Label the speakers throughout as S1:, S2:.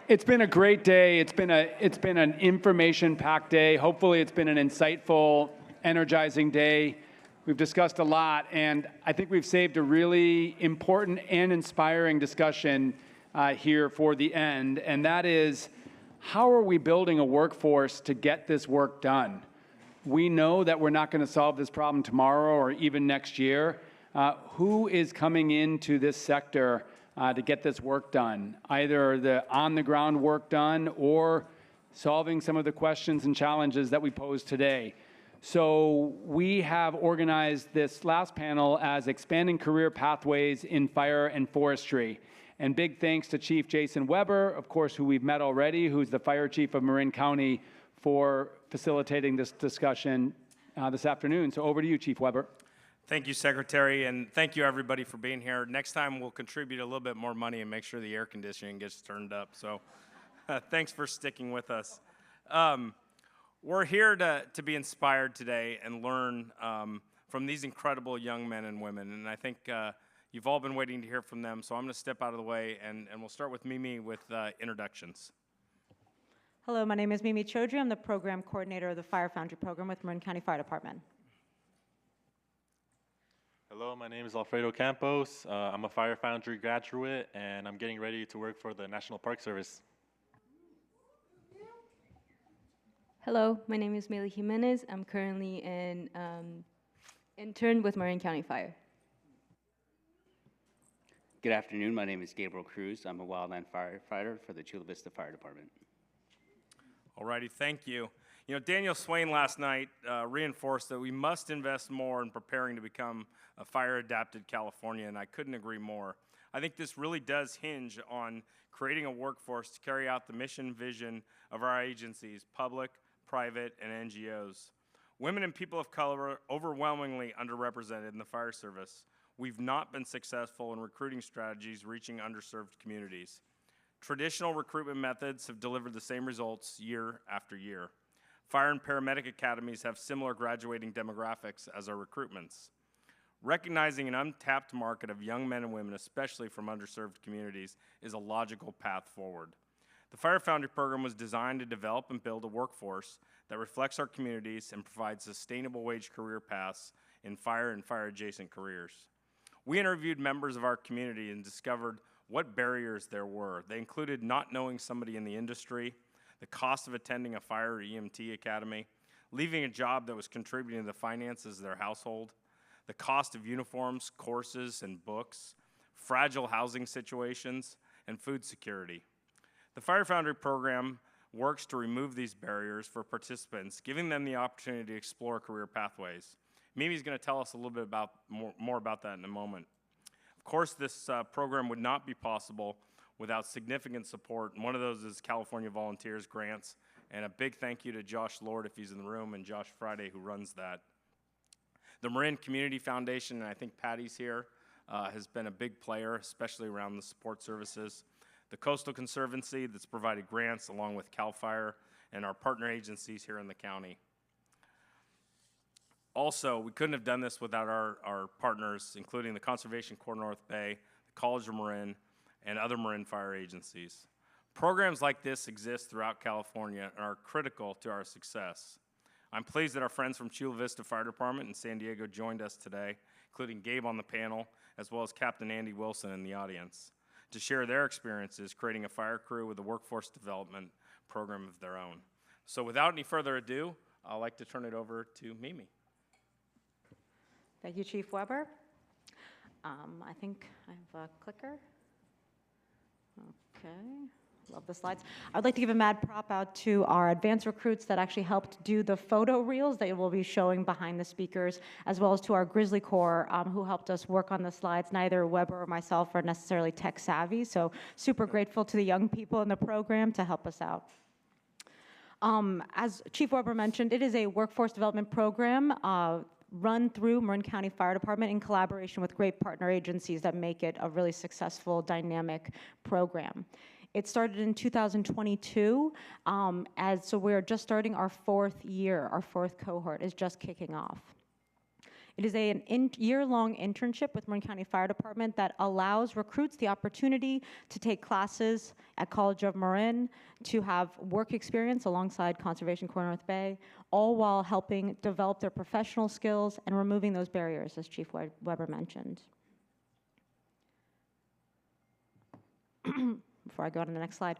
S1: It's been a great day. It's been an information-packed day. Hopefully, it's been an insightful, energizing day. We've discussed a lot, and I think we've saved a really important and inspiring discussion here for the end, and that is, how are we building a workforce to get this work done? We know that we're not going to solve this problem tomorrow or even next year. Who is coming into this sector to get this work done, either the on-the-ground work done or solving some of the questions and challenges that we posed today? So we have organized this last panel as Expanding Career Pathways in Fire and Forestry. And big thanks to Chief Jason Weber, of course, who we've met already, who's the Fire Chief of Marin County, for facilitating this discussion this afternoon. So over to you, Chief Weber.
S2: Thank you, Secretary, and thank you, everybody, for being here. Next time, we'll contribute a little bit more money and make sure the air conditioning gets turned up. So thanks for sticking with us. We're here to be inspired today and learn from these incredible young men and women, and I think you've all been waiting to hear from them, so I'm going to step out of the way, and we'll start with Mimi with introductions.
S3: Hello, my name is Mimi Chaudhry. I'm the program coordinator of the Fire Foundry program with Marin County Fire Department.
S4: Hello, my name is Alfredo Campos. I'm a Fire Foundry graduate, and I'm getting ready to work for the National Park Service.
S5: Hello, my name is Meli Jimenez. I'm currently an intern with Marin County Fire.
S6: Good afternoon, my name is Gabriel Cruz. I'm a wildland firefighter for the Chula Vista Fire Department.
S2: Alrighty, thank you. You know, Daniel Swain last night reinforced that we must invest more in preparing to become a fire-adapted California, and I couldn't agree more. I think this really does hinge on creating a workforce to carry out the mission vision of our agencies, public, private, and NGOs. Women and people of color are overwhelmingly underrepresented in the fire service. We've not been successful in recruiting strategies reaching underserved communities. Traditional recruitment methods have delivered the same results year after year. Fire and paramedic academies have similar graduating demographics as our recruitments. Recognizing an untapped market of young men and women, especially from underserved communities, is a logical path forward. The Fire Foundry program was designed to develop and build a workforce that reflects our communities and provides sustainable wage career paths in fire and fire-adjacent careers. We interviewed members of our community and discovered what barriers there were. They included not knowing somebody in the industry, the cost of attending a fire or EMT academy, leaving a job that was contributing to the finances of their household, the cost of uniforms, courses, and books, fragile housing situations, and food security. The Fire Foundry program works to remove these barriers for participants, giving them the opportunity to explore career pathways. Mimi's going to tell us a little bit more about that in a moment. Of course, this program would not be possible without significant support, and one of those is California Volunteers grants, and a big thank you to Josh Lord, if he's in the room, and Josh Friday, who runs that. The Marin Community Foundation, and I think Patty's here, has been a big player, especially around the support services. The Coastal Conservancy that's provided grants along with CAL FIRE and our partner agencies here in the county. Also, we couldn't have done this without our partners, including the Conservation Corps North Bay, the College of Marin, and other Marin fire agencies. Programs like this exist throughout California and are critical to our success. I'm pleased that our friends from Chula Vista Fire Department in San Diego joined us today, including Gabe on the panel, as well as Captain Andy Wilson in the audience, to share their experiences creating a fire crew with a workforce development program of their own. So without any further ado, I'd like to turn it over to Mimi.
S3: Thank you, Chief Weber. I think I have a clicker. Okay, love the slides. I'd like to give a mad prop out to our advanced recruits that actually helped do the photo reels that we'll be showing behind the speakers, as well as to our Grizzly Corps who helped us work on the slides. Neither Weber or myself are necessarily tech savvy, so super grateful to the young people in the program to help us out. As Chief Weber mentioned, it is a workforce development program run through Marin County Fire Department in collaboration with great partner agencies that make it a really successful, dynamic program. It started in 2022, so we're just starting our fourth year. Our fourth cohort is just kicking off. It is an year-long internship with Marin County Fire Department that allows recruits the opportunity to take classes at College of Marin, to have work experience alongside Conservation Corps North Bay, all while helping develop their professional skills and removing those barriers, as Chief Weber mentioned. Before I go on to the next slide,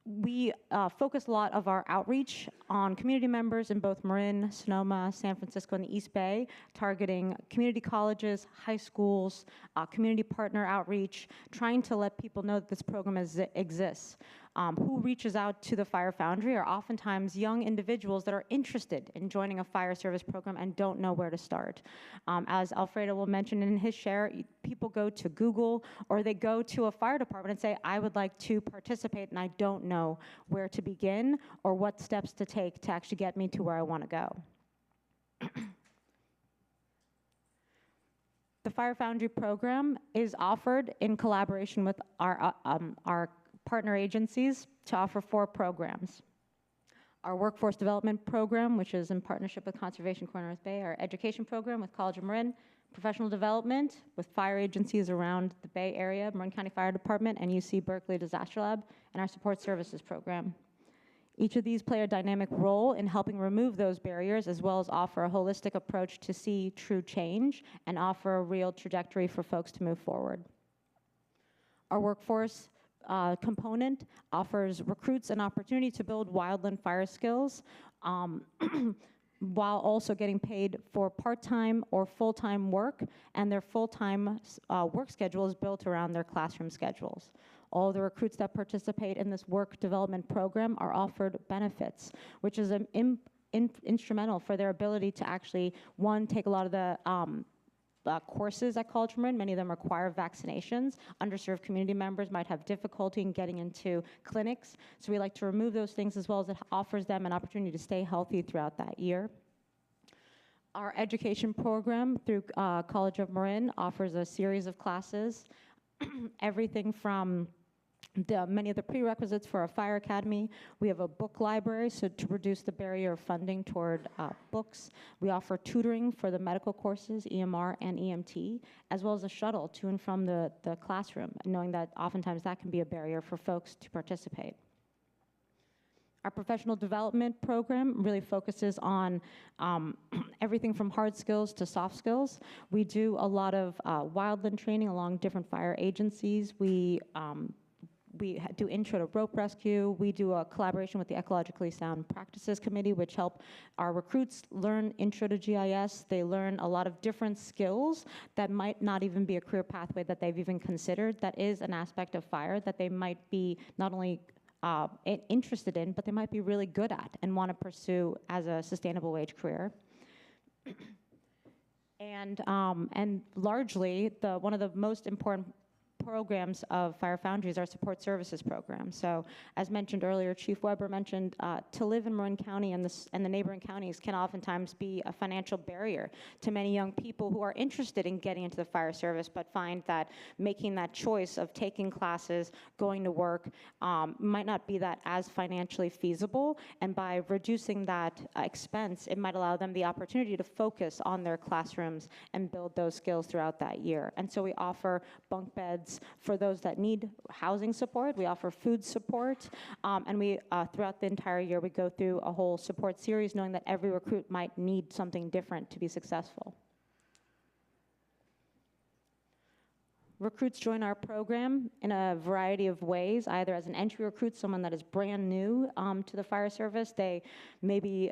S3: we focus a lot of our outreach on community members in both Marin, Sonoma, San Francisco, and the East Bay, targeting community colleges, high schools, community partner outreach, trying to let people know that this program exists. Who reaches out to the Fire Foundry are oftentimes young individuals that are interested in joining a fire service program and don't know where to start. As Alfredo will mention in his share, people go to Google or they go to a fire department and say, I would like to participate and I don't know where to begin or what steps to take to actually get me to where I want to go. The Fire Foundry program is offered in collaboration with our partner agencies to offer 4 programs. Our workforce development program, which is in partnership with Conservation Corps North Bay, our education program with College of Marin, professional development with fire agencies around the Bay Area, Marin County Fire Department, and UC Berkeley Disaster Lab, and our support services program. Each of these play a dynamic role in helping remove those barriers, as well as offer a holistic approach to see true change and offer a real trajectory for folks to move forward. Our workforce component offers recruits an opportunity to build wildland fire skills while also getting paid for part-time or full-time work, and their full-time work schedule is built around their classroom schedules. All the recruits that participate in this work development program are offered benefits, which is instrumental for their ability to actually, one, take a lot of the courses at College of Marin. Many of them require vaccinations. Underserved community members might have difficulty in getting into clinics. So we like to remove those things, as well as it offers them an opportunity to stay healthy throughout that year. Our education program through College of Marin offers a series of classes, everything from many of the prerequisites for a fire academy. We have a book library, so to reduce the barrier of funding toward books. We offer tutoring for the medical courses, EMR and EMT, as well as a shuttle to and from the classroom, knowing that oftentimes that can be a barrier for folks to participate. Our professional development program really focuses on everything from hard skills to soft skills. We do a lot of wildland training along different fire agencies. We do intro to rope rescue. We do a collaboration with the Ecologically Sound Practices Committee, which help our recruits learn intro to GIS. They learn a lot of different skills that might not even be a career pathway that they've even considered. That is an aspect of fire that they might be not only interested in, but they might be really good at and want to pursue as a sustainable wage career. And largely, one of the most important programs of Fire Foundry is our support services program. So as mentioned earlier, Chief Weber mentioned to live in Marin County and the neighboring counties can oftentimes be a financial barrier to many young people who are interested in getting into the fire service, but find that making that choice of taking classes, going to work, might not be that as financially feasible. And by reducing that expense, it might allow them the opportunity to focus on their classrooms and build those skills throughout that year. And so we offer bunk beds for those that need housing support. We offer food support, and we throughout the entire year we go through a whole support series, knowing that every recruit might need something different to be successful. Recruits join our program in a variety of ways, either as an entry recruit, someone that is brand new to the fire service. They maybe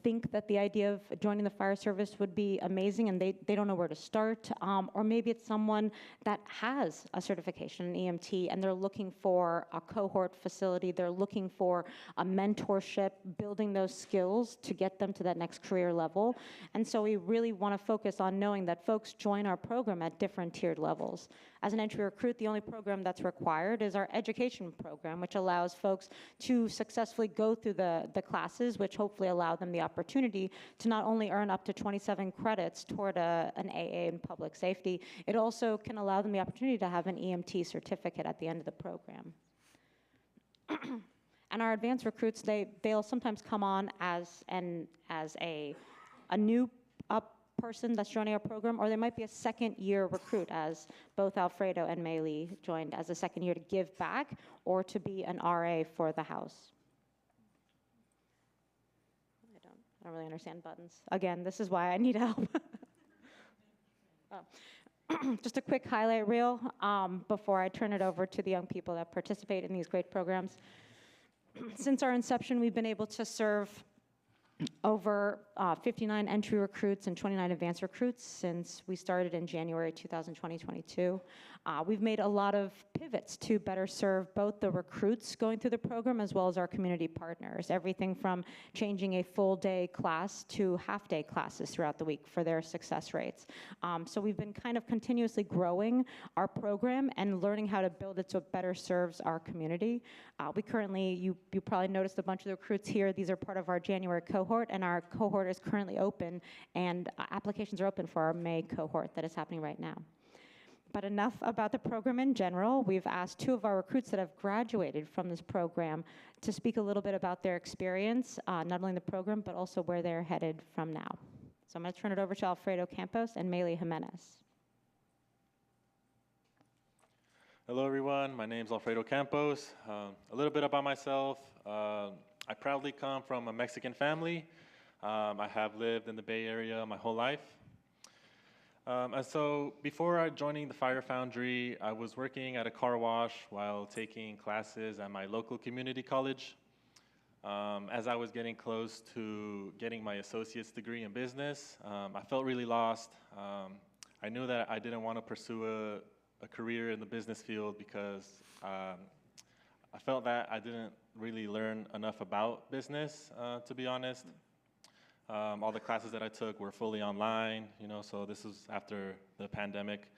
S3: think that the idea of joining the fire service would be amazing and they don't know where to start. Or maybe it's someone that has a certification in EMT and they're looking for a cohort facility. They're looking for a mentorship, building those skills to get them to that next career level. And so we really want to focus on knowing that folks join our program at different tiered levels. As an entry recruit, the only program that's required is our education program, which allows folks to successfully go through the classes, which hopefully allow them the opportunity to not only earn up to 27 credits toward an AA in public safety, it also can allow them the opportunity to have an EMT certificate at the end of the program. And our advanced recruits, they'll sometimes come on as a new person that's joining our program, or there might be a second-year recruit, as both Alfredo and Maylee joined as a second year to give back or to be an RA for the house. I don't really understand buttons. Again, this is why I need help. Just a quick highlight reel before I turn it over to the young people that participate in these great programs. Since our inception, we've been able to serve over 59 entry recruits and 29 advanced recruits since we started in January 2022. We've made a lot of pivots to better serve both the recruits going through the program as well as our community partners. Everything from changing a full day class to half day classes throughout the week for their success rates. So we've been kind of continuously growing our program and learning how to build it so it better serves our community. We currently, you probably noticed a bunch of the recruits here. These are part of our January cohort, and our cohort is currently open, and applications are open for our May cohort that is happening right now. But enough about the program in general. We've asked 2 of our recruits that have graduated from this program to speak a little bit about their experience, not only in the program, but also where they're headed from now. So I'm going to turn it over to Alfredo Campos and Maylee Jimenez.
S4: Hello, everyone. My name is Alfredo Campos. A little bit about myself. I proudly come from a Mexican family. I have lived in the Bay Area my whole life. And so before joining the Fire Foundry, I was working at a car wash while taking classes at my local community college. As I was getting close to getting my associate's degree in business, I felt really lost. I knew that I didn't want to pursue a career in the business field because I felt that I didn't really learn enough about business, to be honest. All the classes that I took were fully online, so this was after the pandemic.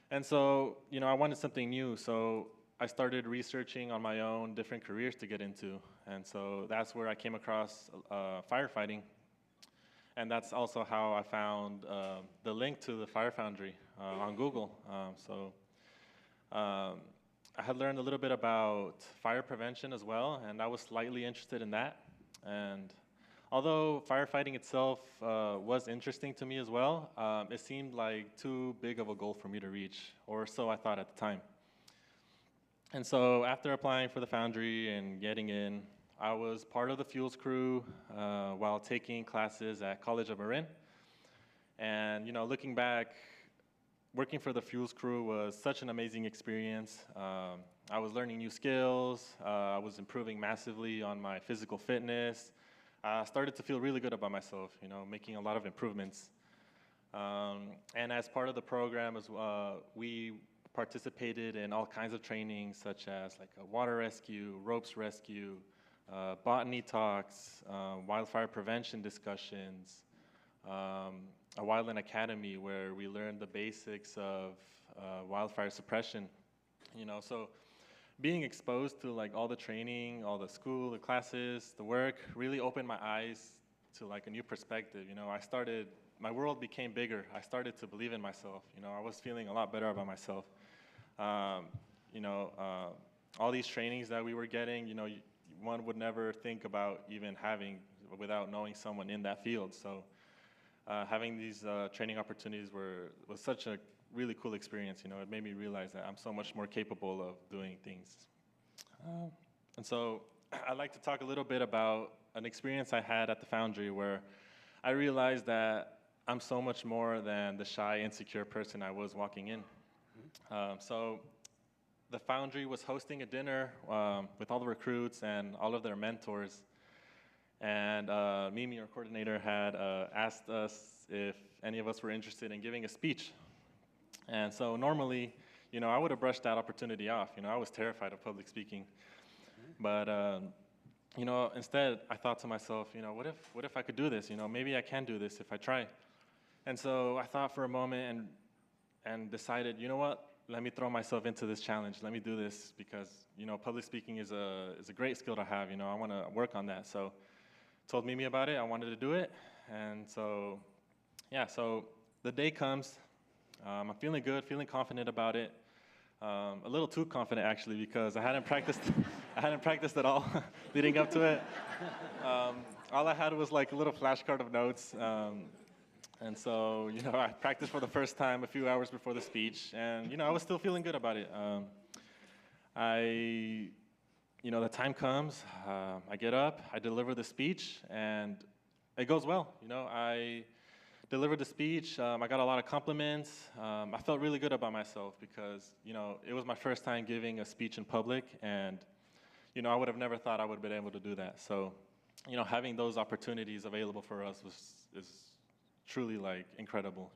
S4: And so, I wanted something new, so I started researching on my own different careers to get into. And so that's where I came across firefighting. And that's also how I found the link to the Fire Foundry on Google. I had learned a little bit about fire prevention as well, and I was slightly interested in that. And although firefighting itself was interesting to me as well, it seemed like too big of a goal for me to reach, or so I thought at the time. And so after applying for the Foundry and getting in, I was part of the fuels crew while taking classes at College of Marin. And looking back, working for the fuels crew was such an amazing experience. I was learning new skills. I was improving massively on my physical fitness. I started to feel really good about myself, making a lot of improvements. And as part of the program, we participated in all kinds of trainings, such as like a water rescue, ropes rescue, botany talks, wildfire prevention discussions, a wildland academy where we learned the basics of wildfire suppression. So being exposed to like all the training, all the school, the classes, the work really opened my eyes to like a new perspective. My world became bigger. I started to believe in myself. I was feeling a lot better about myself. All these trainings that we were getting, one would never think about even having without knowing someone in that field. So having these training opportunities was such a really cool experience. It made me realize that I'm so much more capable of doing things. And so I'd like to talk a little bit about an experience I had at the Foundry where I realized that I'm so much more than the shy, insecure person I was walking in. So the Foundry was hosting a dinner with all the recruits and all of their mentors. And Mimi, our coordinator, had asked us if any of us were interested in giving a speech. And so normally, I would have brushed that opportunity off. I was terrified of public speaking. But, instead, I thought to myself, what if I could do this? Maybe I can do this if I try. And so I thought for a moment and decided, you know what? Let me throw myself into this challenge. Let me do this because, public speaking is a great skill to have. I want to work on that. So told Mimi about it. I wanted to do it. And so, so the day comes. I'm feeling good, feeling confident about it. A little too confident, actually, because I hadn't practiced at all leading up to it. All I had was like a little flashcard of notes. And so, I practiced for the first time a few hours before the speech, and, I was still feeling good about it. The time comes, I get up, I deliver the speech, and it goes well. I delivered the speech, I got a lot of compliments. I felt really good about myself because, it was my first time giving a speech in public, and, I would have never thought I would have been able to do that. So, having those opportunities available for us is truly incredible,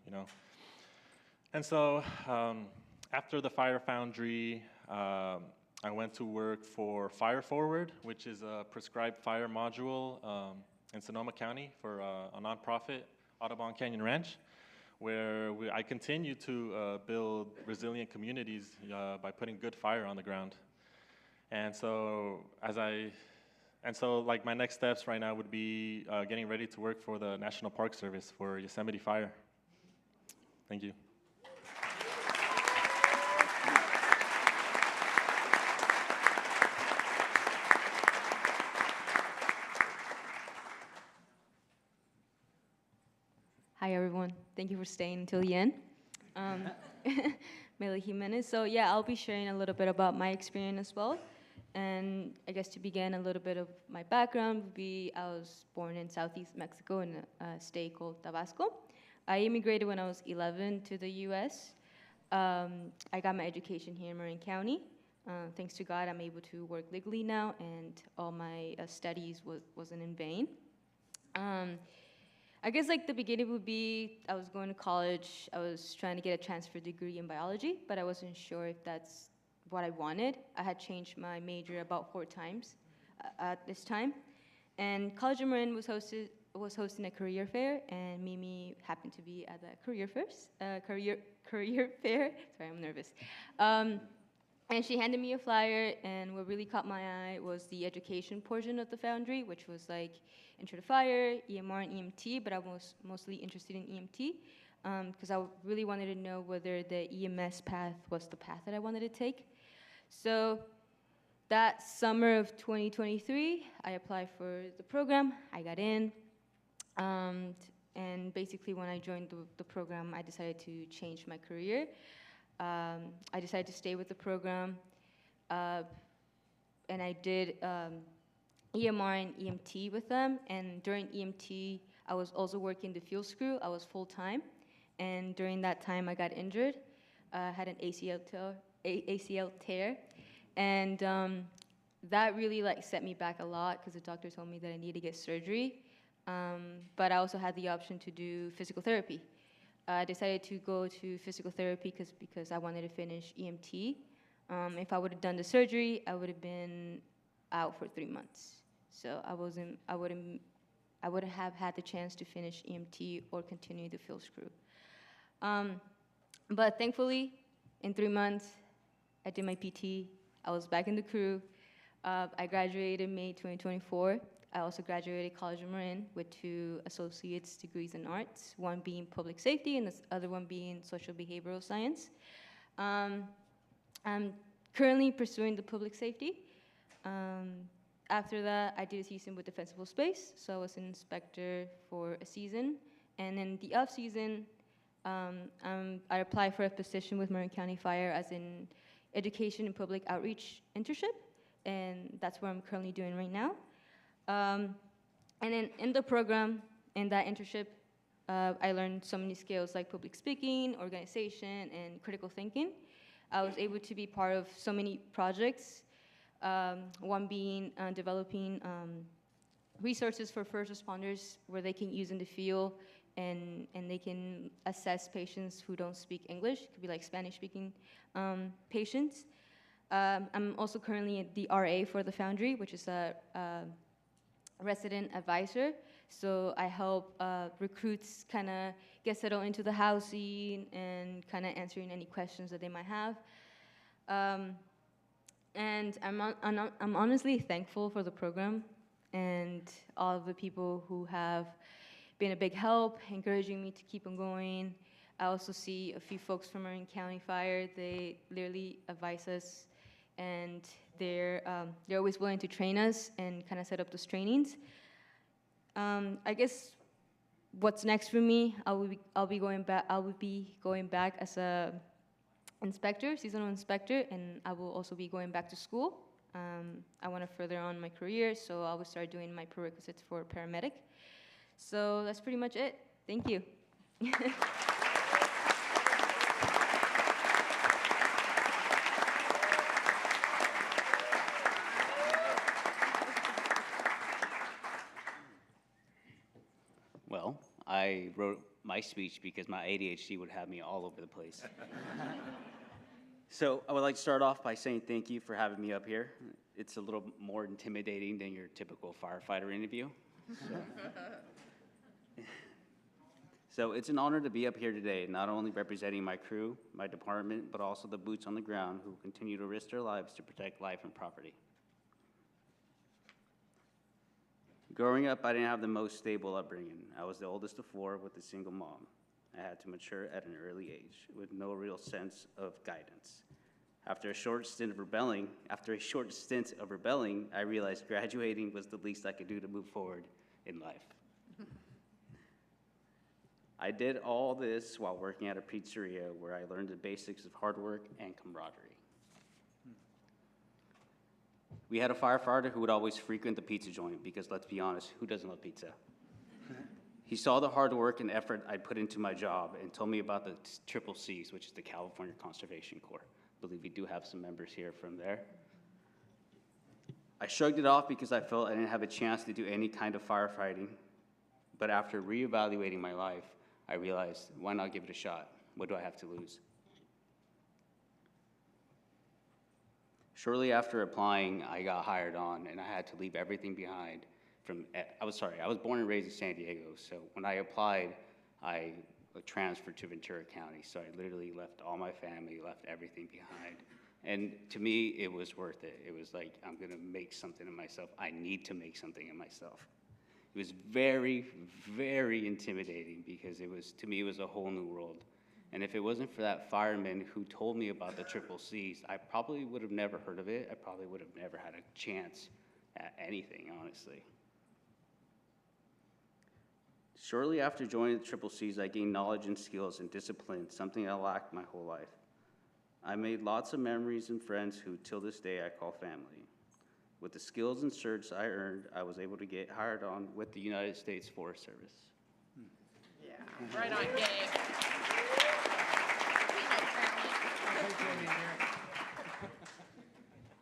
S4: And so after the Fire Foundry, I went to work for Fire Forward, which is a prescribed fire module in Sonoma County for a nonprofit, Audubon Canyon Ranch, where I continue to build resilient communities by putting good fire on the ground. And so my next steps right now would be getting ready to work for the National Park Service for Yosemite Fire. Thank you.
S5: Hi, everyone. Thank you for staying until the end. Meli Jimenez. So yeah, I'll be sharing a little bit about my experience as well. And I guess to begin, a little bit of my background would be I was born in Southeast Mexico in a state called Tabasco. I immigrated when I was 11 to the US. I got my education here in Marin County. Thanks to God, I'm able to work legally now, and all my studies wasn't in vain. I guess the beginning would be I was going to college. I was trying to get a transfer degree in biology, but I wasn't sure if that's what I wanted. I had changed my major about 4 times at this time. And College of Marin was hosting a career fair, and Mimi happened to be at the career fair. Sorry, I'm nervous. And she handed me a flyer, and what really caught my eye was the education portion of the Foundry, which was Intro to Fire, EMR, and EMT, but I was mostly interested in EMT because I really wanted to know whether the EMS path was the path that I wanted to take. So that summer of 2023, I applied for the program. I got in, and basically when I joined the program, I decided to change my career. I decided to stay with the program, and I did EMR and EMT with them. And during EMT, I was also working the field crew. I was full-time, and during that time, I got injured. I had an ACL tear, and that really set me back a lot because the doctor told me that I needed to get surgery. But I also had the option to do physical therapy. I decided to go to physical therapy because I wanted to finish EMT. If I would have done the surgery, I would have been out for 3 months. So I wouldn't have had the chance to finish EMT or continue the field crew. But thankfully, in 3 months, I did my PT. I was back in the crew. I graduated in May 2024. I also graduated College of Marin with 2 associate's degrees in arts, one being public safety and the other one being social behavioral science. I'm currently pursuing the public safety. After that, I did a season with Defensible Space, so I was an inspector for a season. And in the off season, I applied for a position with Marin County Fire as an education and public outreach internship, and that's what I'm currently doing right now. And then in the program, in that internship, I learned so many skills like public speaking, organization, and critical thinking. I was able to be part of so many projects, one being developing resources for first responders where they can use in the field and they can assess patients who don't speak English. It could be Spanish-speaking patients. I'm also currently the RA for the Foundry, which is a resident advisor. So I help recruits kind of get settled into the housing and kind of answering any questions that they might have. And I'm honestly thankful for the program and all of the people who have been a big help, encouraging me to keep on going. I also see a few folks from Marin County Fire. They literally advise us, and they're always willing to train us and kind of set up those trainings. I guess what's next for me, I'll be going back as a inspector, seasonal inspector, and I will also be going back to school. I want to further on my career, so I will start doing my prerequisites for paramedic. So that's pretty much it. Thank you.
S6: Well, I wrote my speech because my ADHD would have me all over the place. So I would like to start off by saying thank you for having me up here. It's a little more intimidating than your typical firefighter interview. So it's an honor to be up here today, not only representing my crew, my department, but also the boots on the ground who continue to risk their lives to protect life and property. Growing up, I didn't have the most stable upbringing. I was the oldest of four with a single mom. I had to mature at an early age with no real sense of guidance. After a short stint of rebelling, I realized graduating was the least I could do to move forward in life. I did all this while working at a pizzeria where I learned the basics of hard work and camaraderie. We had a firefighter who would always frequent the pizza joint because, let's be honest, who doesn't love pizza? He saw the hard work and effort I put into my job and told me about the Triple Cs, which is the California Conservation Corps. I believe we do have some members here from there. I shrugged it off because I felt I didn't have a chance to do any kind of firefighting. But after reevaluating my life, I realized, why not give it a shot? What do I have to lose? Shortly after applying, I got hired on, and I had to leave everything behind. I was born and raised in San Diego, so when I applied, I transferred to Ventura County, so I literally left all my family, left everything behind. And to me, it was worth it. It was like, I'm gonna make something of myself. I need to make something of myself. It was very, very intimidating because to me, it was a whole new world. And if it wasn't for that fireman who told me about the Triple Cs, I probably would have never heard of it. I probably would have never had a chance at anything, honestly. Shortly after joining the Triple Cs, I gained knowledge and skills and discipline, something I lacked my whole life. I made lots of memories and friends who, till this day, I call family. With the skills and certs I earned, I was able to get hired on with the United States Forest Service.
S7: Yeah, right on, Gabe.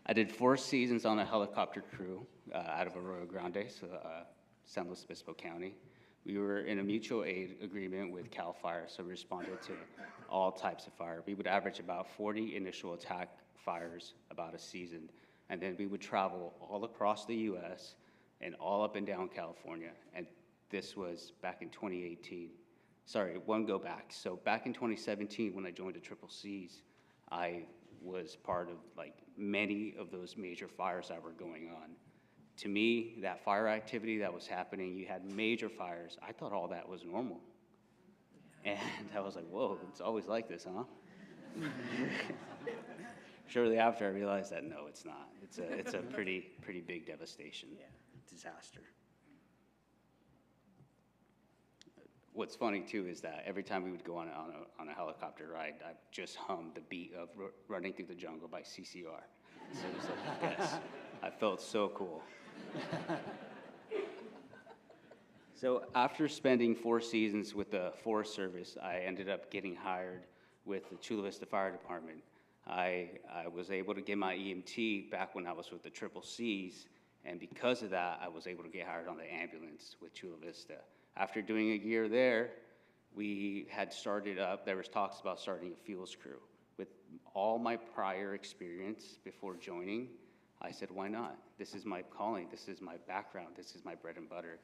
S6: I did 4 seasons on a helicopter crew out of Arroyo Grande, so San Luis Obispo County. We were in a mutual aid agreement with CAL FIRE, so we responded to all types of fire. We would average about 40 initial attack fires about a season, and then we would travel all across the U.S. and all up and down California, and this was back in 2018. Sorry, one go back. So back in 2017, when I joined the Triple Cs, I was part of like many of those major fires that were going on. To me, that fire activity that was happening, you had major fires. I thought all that was normal. And I was like, whoa, it's always like this, huh? Shortly after, I realized that no, it's not. It's a pretty big devastation, disaster. What's funny too is that every time we would go on a helicopter ride, I just hummed the beat of Running Through the Jungle by CCR. So it was like, yes, I felt so cool. So after spending 4 seasons with the Forest Service, I ended up getting hired with the Chula Vista Fire Department. I was able to get my EMT back when I was with the Triple Cs, and because of that, I was able to get hired on the ambulance with Chula Vista. After doing a year there, we had started up, there was talks about starting a fuels crew. With all my prior experience before joining, I said, why not? This is my calling, this is my background, this is my bread and butter.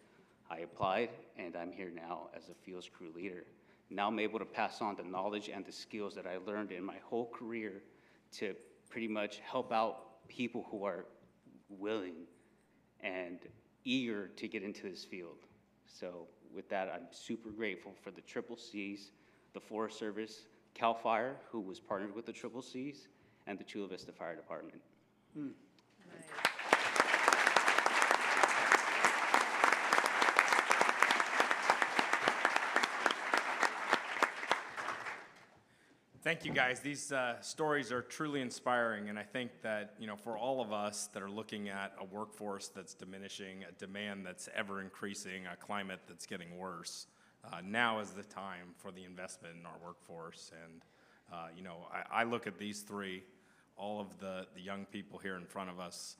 S6: I applied, and I'm here now as a fuels crew leader. Now I'm able to pass on the knowledge and the skills that I learned in my whole career to pretty much help out people who are willing and eager to get into this field. So with that, I'm super grateful for the Triple Cs, the Forest Service, CAL FIRE, who was partnered with the Triple Cs, and the Chula Vista Fire Department.
S2: Thank you, guys. These stories are truly inspiring, and I think that, you know, for all of us that are looking at a workforce that's diminishing, a demand that's ever increasing, a climate that's getting worse, now is the time for the investment in our workforce. And, you know, I look at these three, all of the young people here in front of us.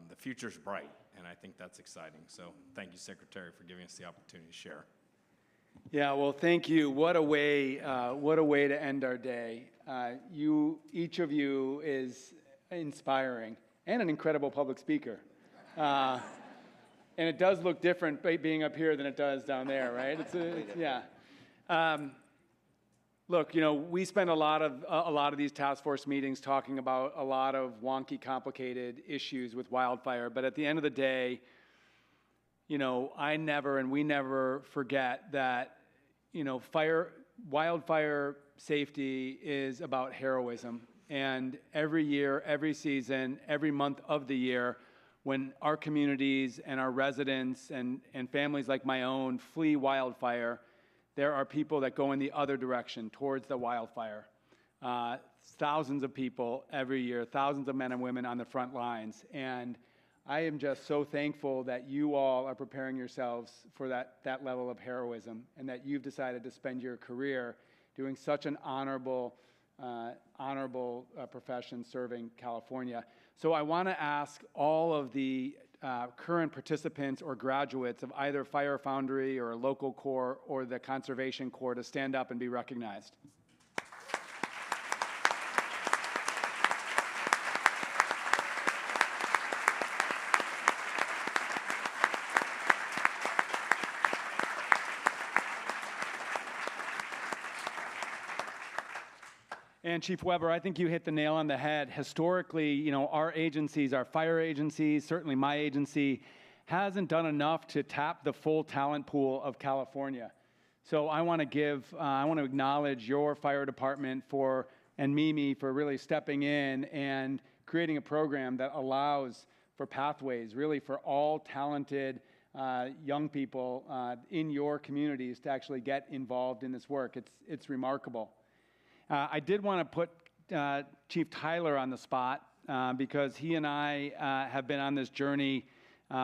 S2: The future's bright, and I think that's exciting. So thank you, Secretary, for giving us the opportunity to share.
S1: Yeah, well, thank you. What a way to end our day. Each of you is inspiring and an incredible public speaker. And it does look different being up here than it does down there, right? Yeah. Look, you know, we spend a lot of these task force meetings talking about a lot of wonky, complicated issues with wildfire, but at the end of the day, you know, we never forget that, you know, wildfire safety is about heroism. And every year, every season, every month of the year, when our communities and our residents and families like my own flee wildfire, there are people that go in the other direction, towards the wildfire. Thousands of people every year, thousands of men and women on the front lines. And I am just so thankful that you all are preparing yourselves for that level of heroism, and that you've decided to spend your career doing such an honorable profession serving California. So I want to ask all of the current participants or graduates of either Fire Foundry or Local Corps or the Conservation Corps to stand up and be recognized. And Chief Weber, I think you hit the nail on the head. Historically, you know, our agencies, our fire agencies, certainly my agency, hasn't done enough to tap the full talent pool of California. So I want to acknowledge your fire department and Mimi for really stepping in and creating a program that allows for pathways, really for all talented young people in your communities to actually get involved in this work. It's remarkable. I did want to put Chief Tyler on the spot because he and I have been on this journey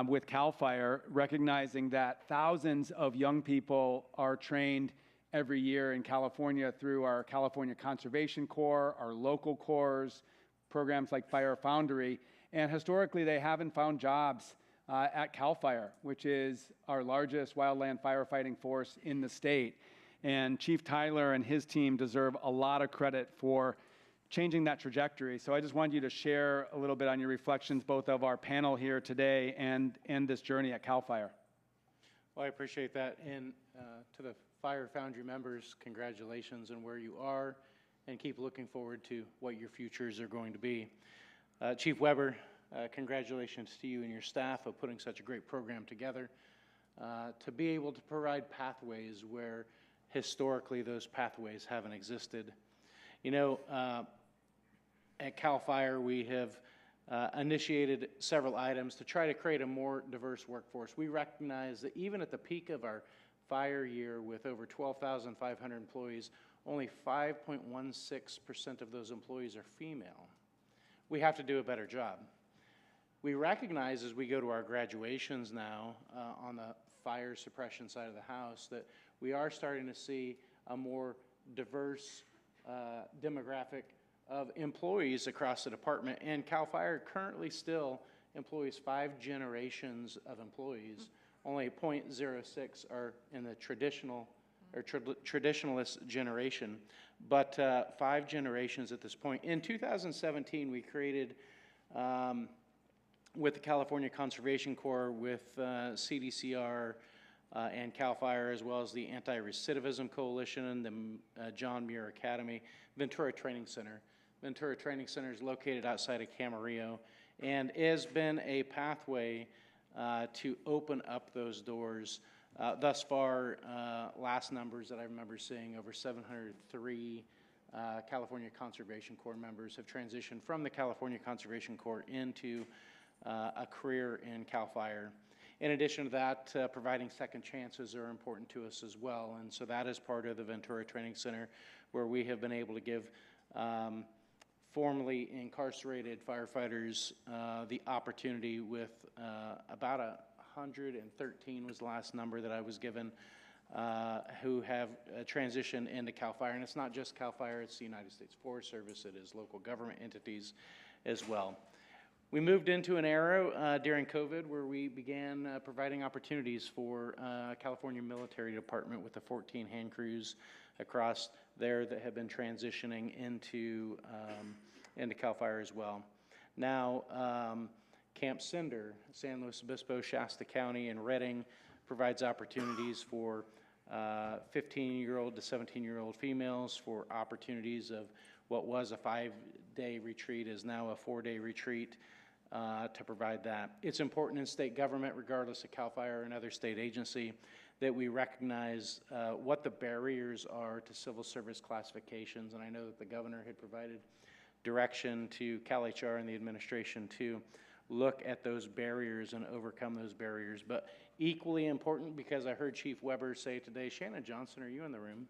S1: with CAL FIRE, recognizing that thousands of young people are trained every year in California through our California Conservation Corps, our local corps, programs like Fire Foundry, and historically they haven't found jobs at CAL FIRE, which is our largest wildland firefighting force in the state. And Chief Tyler and his team deserve a lot of credit for changing that trajectory. So I just wanted you to share a little bit on your reflections, both of our panel here today and this journey at CAL FIRE.
S8: Well, I appreciate that. And to the Fire Foundry members, congratulations on where you are, and keep looking forward to what your futures are going to be. Chief Weber, congratulations to you and your staff of putting such a great program together. To be able to provide pathways where historically those pathways haven't existed. You know, at CAL FIRE we have initiated several items to try to create a more diverse workforce. We recognize that even at the peak of our fire year with over 12,500 employees, only 5.16% of those employees are female. We have to do a better job. We recognize as we go to our graduations now on the fire suppression side of the house that we are starting to see a more diverse demographic of employees across the department, and CAL FIRE currently still employs 5 generations of employees. Only 0.06 are in the traditional or traditionalist generation, but 5 generations at this point. In 2017, we created with the California Conservation Corps, with CDCR, and CAL FIRE, as well as the Anti-Recidivism Coalition, the John Muir Academy, Ventura Training Center. Ventura Training Center is located outside of Camarillo and has been a pathway to open up those doors. Thus far, last numbers that I remember seeing, over 703 California Conservation Corps members have transitioned from the California Conservation Corps into a career in CAL FIRE. In addition to that, providing second chances are important to us as well, and so that is part of the Ventura Training Center. where we have been able to give formerly incarcerated firefighters the opportunity with about 113 was the last number that I was given, who have transitioned into CAL FIRE. And it's not just CAL FIRE, it's the United States Forest Service, it is local government entities as well. We moved into an era during COVID where we began providing opportunities for California Military Department with the 14 hand crews across there that have been transitioning into CAL FIRE as well. Now, Camp Cinder, San Luis Obispo, Shasta County, and Redding provides opportunities for 15-year-old to 17-year-old females for opportunities of what was a 5-day retreat is now a 4-day retreat to provide that. It's important in state government, regardless of CAL FIRE or another state agency, that we recognize what the barriers are to civil service classifications. And I know that the governor had provided direction to Cal HR and the administration to look at those barriers and overcome those barriers. But equally important, because I heard Chief Weber say today, Shannon Johnson, are you in the room?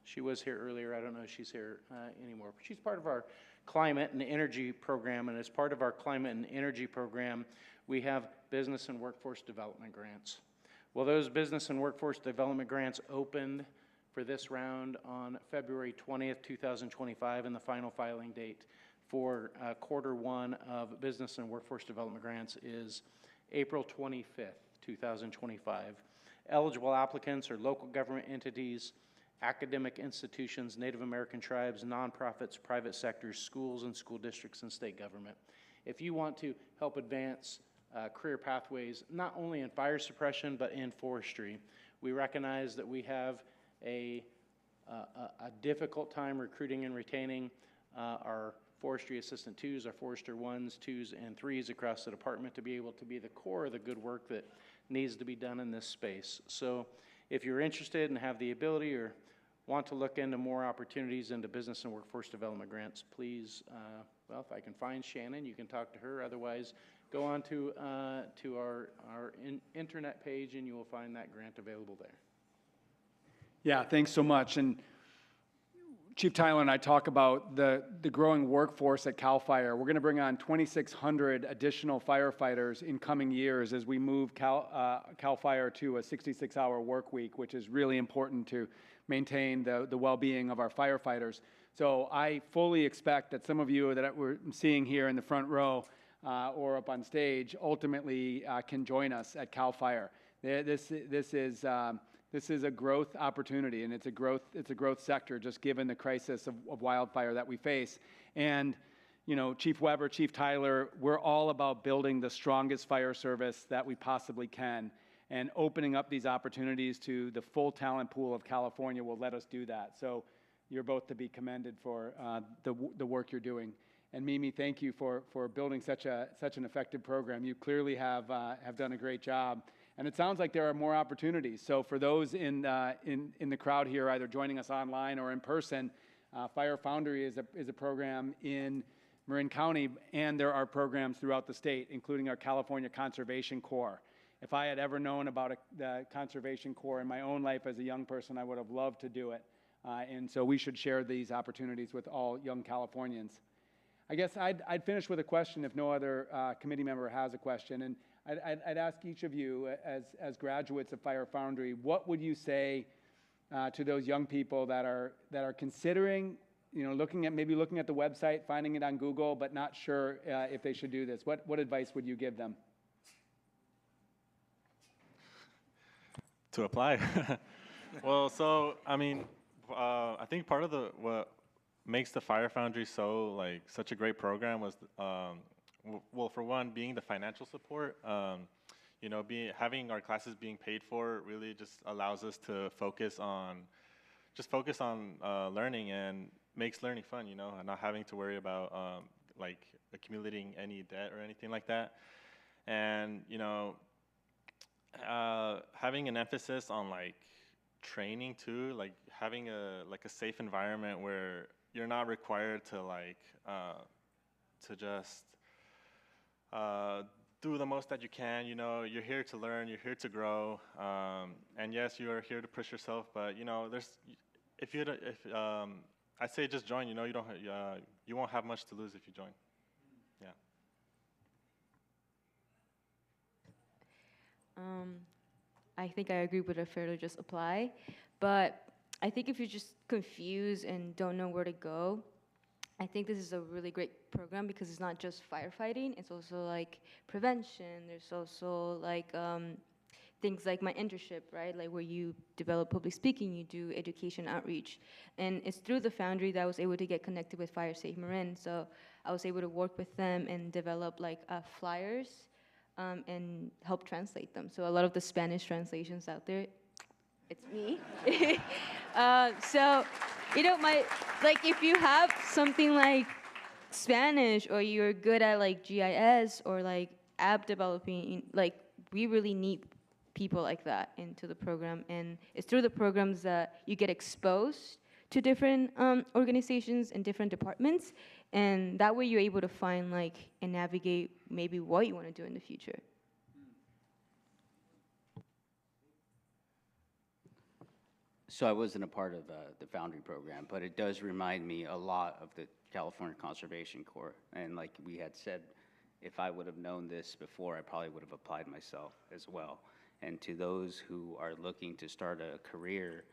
S8: She was here earlier. I don't know if she's here anymore. But she's part of our climate and energy program, and as part of our climate and energy program, we have business and workforce development grants. Well, those business and workforce development grants opened for this round on February 20th, 2025, and the final filing date for quarter one of business and workforce development grants is April 25th, 2025. Eligible applicants are local government entities, academic institutions, Native American tribes, nonprofits, private sectors, schools and school districts, and state government. If you want to help advance career pathways, not only in fire suppression, but in forestry, we recognize that we have a difficult time recruiting and retaining our forestry assistant 2s, our forester 1s, 2s, and 3s across the department to be able to be the core of the good work that needs to be done in this space. So if you're interested and have the ability or want to look into more opportunities into business and workforce development grants, please, well, if I can find Shannon, you can talk to her. Otherwise, go on to our internet page and you will find that grant available there.
S1: Yeah, thanks so much. And Chief Tyler and I talk about the growing workforce at CAL FIRE. We're going to bring on 2,600 additional firefighters in coming years as we move CAL FIRE to a 66-hour work week, which is really important to maintain the well-being of our firefighters. So I fully expect that some of you that we're seeing here in the front row or up on stage ultimately can join us at CAL FIRE. This is a growth opportunity, and it's a growth sector, just given the crisis of wildfire that we face. And you know, Chief Weber, Chief Tyler, we're all about building the strongest fire service that we possibly can, and opening up these opportunities to the full talent pool of California will let us do that. So you're both to be commended for the work you're doing. And Mimi, thank you for building such an effective program. You clearly have done a great job. And it sounds like there are more opportunities. So for those in the crowd here, either joining us online or in person, Fire Foundry is a program in Marin County, and there are programs throughout the state, including our California Conservation Corps. If I had ever known about the Conservation Corps in my own life as a young person, I would have loved to do it. And so we should share these opportunities with all young Californians. I guess I'd finish with a question if no other committee member has a question. And I'd ask each of you, as graduates of Fire Foundry, what would you say to those young people that are considering, you know, looking at the website, finding it on Google, but not sure if they should do this? What advice would you give them?
S4: To apply. Well, so I mean, I think part of what makes the Fire Foundry such a great program was, well, for one, being the financial support. You know, having our classes being paid for really just allows us to focus on learning, and makes learning fun. You know, and not having to worry about like accumulating any debt or anything like that. And you know, having an emphasis on like training too, like having a safe environment where you're not required to to just do the most that you can. You know, you're here to learn, you're here to grow, and yes, you are here to push yourself. But you know, if you, if I say just join, you know, you don't, you won't have much to lose if you join. Yeah.
S5: I think I agree with a fair to just apply, but I think if you're just confused and don't know where to go, I think this is a really great program because it's not just firefighting, it's also like prevention, there's also like things like my internship, right? Like where you develop public speaking, you do education outreach. And it's through the Foundry that I was able to get connected with Fire Safe Marin. So I was able to work with them and develop like flyers and help translate them. So a lot of the Spanish translations out there, it's me. So, you know, like if you have something like Spanish or you're good at like GIS or like app developing, like we really need people like that into the program. And it's through the programs that you get exposed to different organizations and different departments. And that way you're able to find like and navigate maybe what you want to do in the future.
S6: So I wasn't a part of the Foundry program, but it does remind me a lot of the California Conservation Corps. And like we had said, if I would have known this before, I probably would have applied myself as well. And to those who are looking to start a career,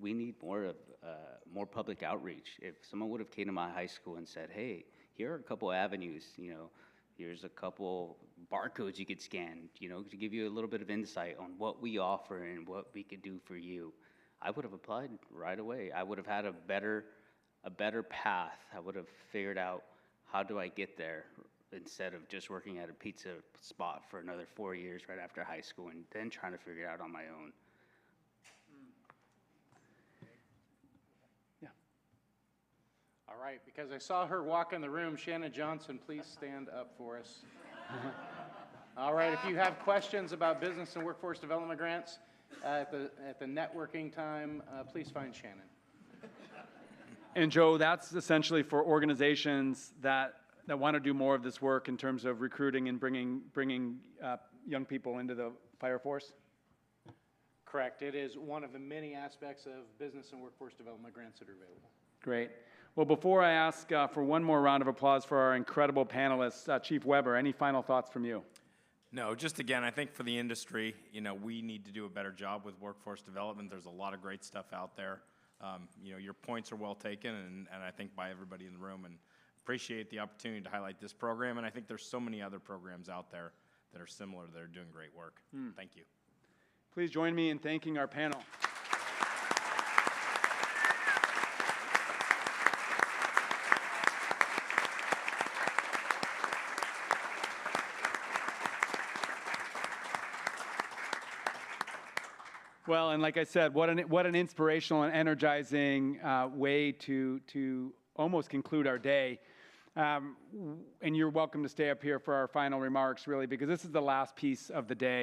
S6: we need more public outreach. If someone would have came to my high school and said, hey, here are a couple avenues, you know, here's a couple barcodes you could scan, you know, to give you a little bit of insight on what we offer and what we could do for you, I would have applied right away. I would have had a better path. I would have figured out how do I get there instead of just working at a pizza spot for another 4 years right after high school and then trying to figure it out on my own.
S1: Yeah.
S8: All right, because I saw her walk in the room, Shannon Johnson, please stand up for us. All right, if you have questions about business and workforce development grants at the networking time, please find Shannon.
S1: And Joe, that's essentially for organizations that want to do more of this work in terms of recruiting and bringing young people into the fire force?
S8: Correct. It is one of the many aspects of business and workforce development grants that are available.
S1: Great. Well, before I ask for one more round of applause for our incredible panelists, Chief Weber, any final thoughts from you?
S2: No, just again, I think for the industry, you know, we need to do a better job with workforce development. There's a lot of great stuff out there. You know, your points are well taken, and I think by everybody in the room, and appreciate the opportunity to highlight this program. And I think there's so many other programs out there that are similar that are doing great work. Thank you.
S1: Please join me in thanking our panel. Well, and like I said, what an inspirational and energizing way to almost conclude our day. And you're welcome to stay up here for our final remarks, really, because this is the last piece of the day.